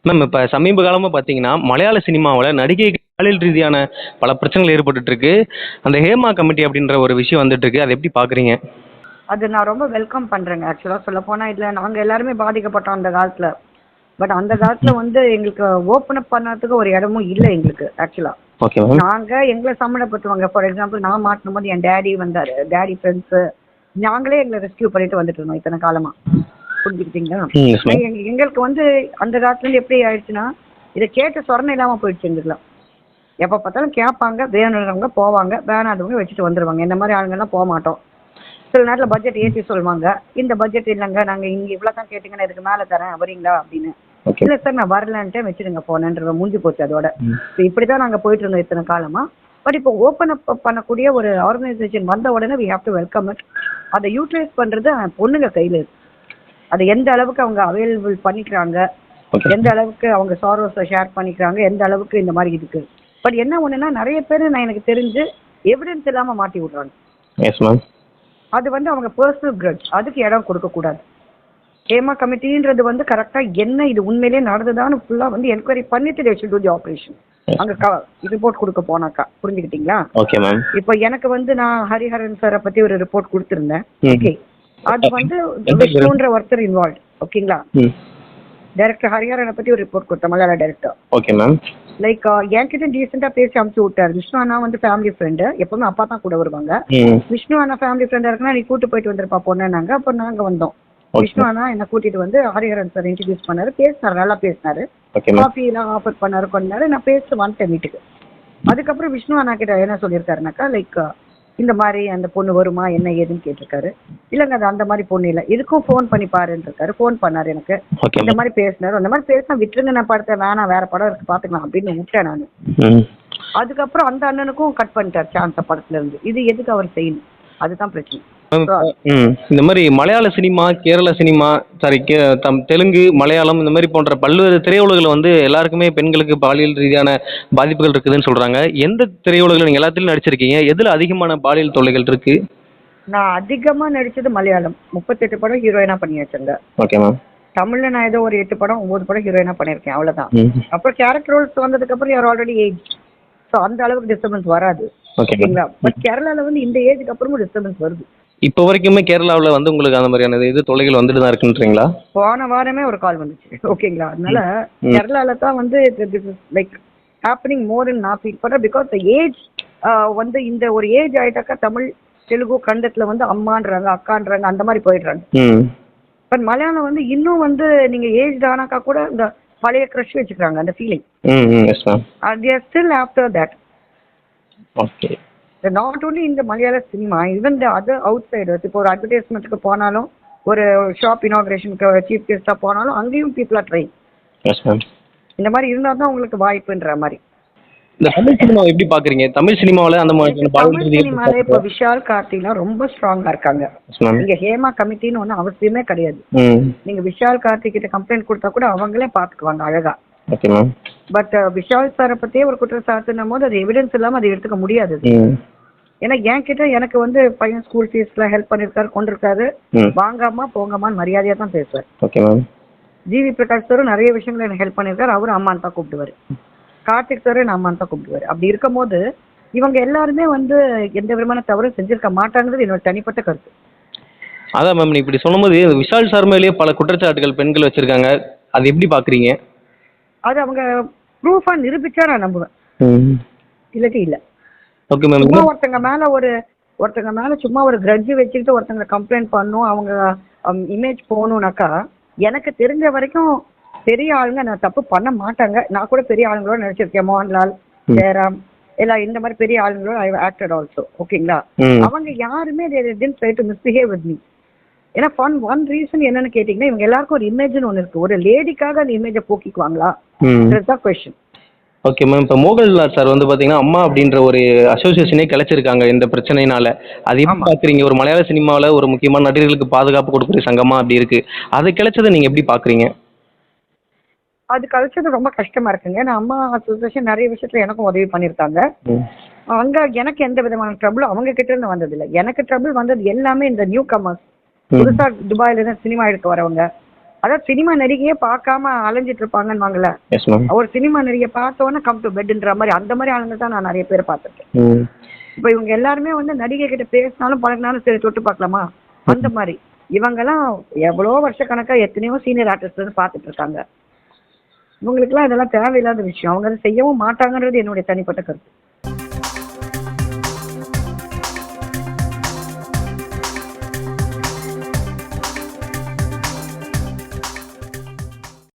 Ma'am இப்போ சமீப காலமாக பார்த்தீங்கன்னா மலையாள சினிமாவில் நடிகைக்கு பாலியல் ரீதியான பல பிரச்சனைகள் ஏற்பட்டுட்டு இருக்கு. அந்த ஹேமா கமிட்டி அப்படின்ற ஒரு விஷயம் வந்துட்டு இருக்கு. அதை எப்படி பார்க்குறீங்க? அது நான் ரொம்ப வெல்கம் பண்றேங்க. ஆக்சுவலா சொல்ல போனா இதுல நாங்க எல்லாருமே பாதிக்கப்பட்டோம் அந்த காலத்துல. பட் அந்த காலத்துல வந்து எங்களுக்கு ஓப்பன் அப் பண்ணறதுக்கு ஒரு இடமும் இல்லை எங்களுக்கு ஆக்சுவலா. Okay ma'am. நாங்க எங்களை சம்மந்தப்பட்டுவாங்க. ஃபார் எக்ஸாம்பிள் நான் மாட்டின போது என் டேடி வந்தாரு, டேடி ஃப்ரெண்ட்ஸ், நாங்களே எங்களை ரெஸ்கியூ பண்ணிட்டு வந்துட்டு இருந்தோம் இத்தனை காலமா. புரிஞ்சுக்கிட்டீங்களா? Yes ma'am. எங்களுக்கு வந்து அந்த காலத்துல இருந்து எப்படி ஆயிடுச்சுன்னா இதை கேட்டு சொரணை இல்லாம போயிடுச்சு எங்களுக்குலாம். எப்ப பார்த்தாலும் கேட்பாங்க, வேணுன்றவங்க போவாங்க, வேணாதவங்க வச்சுட்டு வந்துருவாங்க. இந்த மாதிரி ஆளுங்கெல்லாம் போக மாட்டோம். சில நேரத்தில் பட்ஜெட் ஏற்றி சொல்லுவாங்க, இந்த பட்ஜெட் இல்லைங்க, நாங்க இங்க இவ்வளவு தான் கேட்டீங்கன்னா இதுக்கு மேல தரேன் வரீங்களா அப்படின்னு. ஓகே. இல்ல சார் நான் வரலன்ட்டு வச்சுடுங்க போனேன்ற முடிஞ்சு போச்சு அதோட. இப்படிதான் நாங்க போயிட்டு இருந்தோம் இத்தனை காலமா. பட் இப்போ ஓப்பன் அப் பண்ணக்கூடிய ஒரு ஆர்கனைசேஷன் வந்த உடனே we have to welcome it. அதை யூட்டிலைஸ் பண்றது பொண்ணுங்க கையில இருக்கு. அதை எந்த அளவுக்கு அவங்க அவைலபிள் பண்ணிக்கிறாங்க, எந்த அளவுக்கு அவங்க சாரோஸை ஷேர் பண்ணிக்கிறாங்க, எந்த அளவுக்கு இந்த மாதிரி இருக்கு. பட் என்ன ஒண்ணுன்னா நிறைய பேர் நான் எனக்கு தெரிஞ்சு எவிடன்ஸ் இல்லாம மாட்டி விடுறாங்க. Yes ma'am. அது வந்து அவங்க பர்சனல் கிரட்ஜ், அதுக்கு இடம் கொடுக்க கூடாது. ஹேமா கமிட்டின்றது வந்து கரெக்டா என்ன இது உண்மையிலேயே நடந்ததான்னு ஃபுல்லா வந்து என்கொயரி பண்ணிட்டு they should do the operation. அங்க ரிப்போர்ட் கொடுக்க போனாக்கா. புரிஞ்சுக்கிட்டீங்களா? Okay ma'am. இப்போ எனக்கு வந்து நான் ஹரிஹரன் சாரை பத்தி ஒரு ரிப்போர்ட் கொடுத்திருந்தேன். ஓகே, அது வந்து விஷ்ணுன்ற ஒருத்தர் இன்வால்வ். ஓகேங்களா? டைரக்டர் ஹரிஹரனை பத்தி ஒரு ரிப்போர்ட் கொடுத்தேன், மலையாள டைரக்டர். Okay ma'am. லைக் என்கிட்ட டீசெண்டா பேசி அமுச்சு விட்டாரு. விஷ்ணு அண்ணா வந்து ஃபேமிலி ஃப்ரெண்டு, எப்பவுமே அப்பா தான் கூட வருவாங்க. விஷ்ணு அண்ணா ஃபேமிலி ஃப்ரெண்டா இருக்குன்னா நீ கூட்டு போயிட்டு வந்துருப்பா பொண்ணுனாங்க. அப்ப நாங்க வந்தோம். விஷ்ணு அண்ணா என்ன கூட்டிட்டு வந்து ஹரிஹரன் சார் இன்ட்ரடியூஸ் பண்ணாரு, பேசினாரு, நல்லா பேசினாரு, காஃபி எல்லாம் ஆஃபர் பண்ணாரு, கொண்டாரு. நான் பேச வந்துட்டேன் வீட்டுக்கு. அதுக்கப்புறம் விஷ்ணு அண்ணா கிட்ட என்ன சொல்லியிருக்காருனாக்கா, லைக் இந்த மாதிரி அந்த பொண்ணு வருமா என்ன ஏதுன்னு கேட்டிருக்காரு. இல்லைங்க அது அந்த மாதிரி பொண்ணு இல்லை, இதுக்கும் ஃபோன் பண்ணி பாருன்னு இருக்காரு. ஃபோன் பண்ணாரு எனக்கு, இந்த மாதிரி பேசினாரு. அந்த மாதிரி பேசினா விட்டுருங்க, நான் படத்தை வேணாம், வேற படம் இருக்கு பாத்துக்கலாம் அப்படின்னு விட்டேன் நான். அதுக்கப்புறம் அந்த அண்ணனுக்கும் கட் பண்ணிட்டார் சான்ஸ் படத்துல இருந்து. இது எதுக்கு அவர் செய்யணும், அதுதான் பிரச்சனை. இந்த மாதிரி மலையாள cinema, Kerala cinema, sorry Telugu, Malayalam இந்த மாதிரி போன்ற பல்வேறு திரையுலகில் வந்து எல்லாருக்குமே பெண்களுக்கு பாலியல் ரீதியான பாதிப்புகள் இருக்குதுன்னு சொல்றாங்க. எந்த திரையுலகில் நீங்க எல்லாத்திலும் நடிச்சிருக்கீங்க? எதுல அதிகமான பாலியல் தொல்லைகள் இருக்கு? நான் அதிகமா நடிச்சது மலையாளம். 38 படம் ஹீரோயினா பண்ணியாச்சுங்க. Okay ma'am. தமிழ்ல நான் ஏதோ ஒரு 8 படம் 9 படம் ஹீரோயினா பண்ணிருக்கேன், அவ்வளவுதான். அப்புறம் கேரக்டர் ரோல்ஸ் வந்ததுக்கு அப்புறம் யார் ஆல்ரெடி ஏஜ், ஸோ அந்த அளவுக்கு டிஸ்டர்பன்ஸ் வராது. ஓகேங்களா? பட் கேரளால வந்து இந்த ஏஜுக்கு அப்புறமும் டிஸ்டர்பன்ஸ் வருது. இப்போ வரைக்குமே கேரளாவில் வந்து உங்களுக்கு அந்த மாதிரியான இது தொல்லைகள் வந்துட்டு தான் இருக்குன்றீங்களா? போன வாரமே ஒரு கால் வந்துச்சு. ஓகேங்களா? அதனால கேரளால தான் வந்து லைக் ஹேப்பனிங் மோர் இன் நான் ஃபீல் பண்றேன். பிகாஸ் த ஏஜ் வந்து இந்த ஒரு ஏஜ் ஆயிட்டாக்கா தமிழ் தெலுங்கு கண்டத்துல வந்து அம்மான்றாங்க, அக்கான்றாங்க, அந்த மாதிரி போயிடுறாங்க. பட் மலையாளம் வந்து இன்னும் வந்து நீங்க ஏஜ் ஆனாக்கா கூட இந்த பழைய க்ரஷ் வச்சுக்கிறாங்க, அந்த feeling. they are still after that. Okay. Not only in the Malayalam cinema, even the other outsiders. இப்போ ஒரு அட்வர்டைஸ்மெண்ட்டுக்கு போனாலும், ஒரு ஷாப் இனாகிரேஷனுக்கு சீஃப் கெஸ்டா போனாலும் அங்கேயும் people are trying. Yes ma'am. இந்த மாதிரி இருந்தால் தான் உங்களுக்கு வாய்ப்புன்ற மாதிரி. இந்த தமிழ் சினிமாவை எப்படி பாக்குறீங்க? தமிழ் சினிமாவில் அந்த மாதிரி தமிழ் சினிமால இப்போ விஷால் கார்த்திலாம் ரொம்ப ஸ்ட்ராங்கா இருக்காங்க. நீங்க ஹேமா கமிட்டின்னு ஒன்றும் அவசியமே கிடையாது. நீங்க விஷால் கார்த்திக் கிட்ட கம்ப்ளைண்ட் கொடுத்தா கூட அவங்களே பாத்துக்குவாங்க அழகா. பட் விஷால் சாரை பத்தியே ஒரு குற்றச்சாட்டுன்னும் போது அது எவிடன்ஸ் இல்லாம அதை எடுத்துக்க முடியாது. ஏன்னா என்கிட்ட எனக்கு வந்து பையன் ஸ்கூல் ஃபீஸ்ல ஹெல்ப் பண்ணிருக்காரு, கொண்டிருக்காரு, வாங்காமா போங்கம்மான்னு மரியாதையா தான் பேசுவார். ஜிவி பிரகாஷ் சாரும் நிறைய விஷயங்கள் எனக்கு ஹெல்ப் பண்ணிருக்காரு, அவரு அம்மான்னு தான் கூப்பிடுவாரு. கார்த்திக் சாரும் நான் அம்மான்னு தான் கூப்பிடுவாரு. அப்படி இருக்கும் போது இவங்க எல்லாருமே வந்து எந்த விதமான தவறும் செஞ்சிருக்க மாட்டாங்கிறது என்னோட தனிப்பட்ட கருத்து. அதான் மேம், இப்படி சொல்லும்போது விஷால் சார் மேலேயே பல குற்றச்சாட்டுகள் பெண்கள் வச்சிருக்காங்க, அது எப்படி பாக்குறீங்க? அது அவங்க ப்ரூஃபா நிரூபிச்சா நான் நம்புவேன், இல்லாட்டி இல்ல. சும்மா ஒருத்தங்க மேல சும்மா ஒரு கிரட்ஜ் வச்சுக்கிட்டு ஒருத்தங்க கம்ப்ளைண்ட் பண்ணும், அவங்க இமேஜ் போகணும்னாக்கா, எனக்கு தெரிஞ்ச வரைக்கும் பெரிய ஆளுங்க நான் தப்பு பண்ண மாட்டாங்க. நான் கூட பெரிய ஆளுங்களோட நடிச்சிருக்கேன், மோகன்லால், ஜெயராம், எல்லாம் இந்த மாதிரி பெரிய ஆளுங்களோட ஐ ஆக்டட் ஆல்சோ. ஓகேங்களா? அவங்க யாருமே didn't try to misbehave with me. ஏன்னா ஒன் ரீசன் என்னன்னு கேட்டீங்கன்னா, இவங்க எல்லாருக்கும் ஒரு இமேஜ்னு ஒன்று இருக்கு. ஒரு லேடிக்காக அந்த இமேஜை போக்கிக்குவாங்களா, கொஸ்டின். Okay ma'am. இப்போ மோகன்லால் சார் வந்து பார்த்தீங்கன்னா அம்மா அப்படின்ற ஒரு அசோசியேஷனே கிளச்சிருக்காங்க இந்த பிரச்சனையினால. அது எப்படி பார்க்குறீங்க? ஒரு மலையாள சினிமாவில் ஒரு முக்கியமான நடிகர்களுக்கு பாதுகாப்பு கொடுக்குற சங்கமா அப்படி இருக்கு, அது கிளச்சதை நீங்கள் எப்படி பார்க்குறீங்க? அது கழிச்சது ரொம்ப கஷ்டமா இருக்குங்க. நான் அம்மா அசோசியேஷன் நிறைய விஷயத்துல எனக்கும் உதவி பண்ணியிருக்காங்க. அங்க எனக்கு எந்த விதமான ட்ரபிளும் அவங்க கிட்ட இருந்து வந்தது இல்லை. எனக்கு ட்ரபிள் வந்தது எல்லாமே இந்த நியூ கமர்ஸ், புதுசா துபாயில இருந்து சினிமா எடுக்க வரவங்க, அதாவது சினிமா நடிகையே பார்க்காம அலைஞ்சிட்டு இருப்பாங்கன்னு வாங்கல. Yes ma'am. ஒரு சினிமா நடிகை பார்த்தோன்னே கம் டு பெட்ன்ற மாதிரி அந்த மாதிரி ஆளுங்க தான் நான் நிறைய பேர் பார்த்துருக்கேன். இப்போ இவங்க எல்லாருமே வந்து நடிகை கிட்ட பேசினாலும் பழகினாலும் சரி தொட்டு பார்க்கலாமா அந்த மாதிரி. இவங்கெல்லாம் எவ்வளோ வருஷக்கணக்கா எத்தனையோ சீனியர் ஆர்டிஸ்ட் பார்த்துட்டு இருக்காங்க. இவங்களுக்குலாம் இதெல்லாம் தேவையில்லாத விஷயம். அவங்க அதை செய்யவும் மாட்டாங்கன்றது என்னுடைய தனிப்பட்ட கருத்து.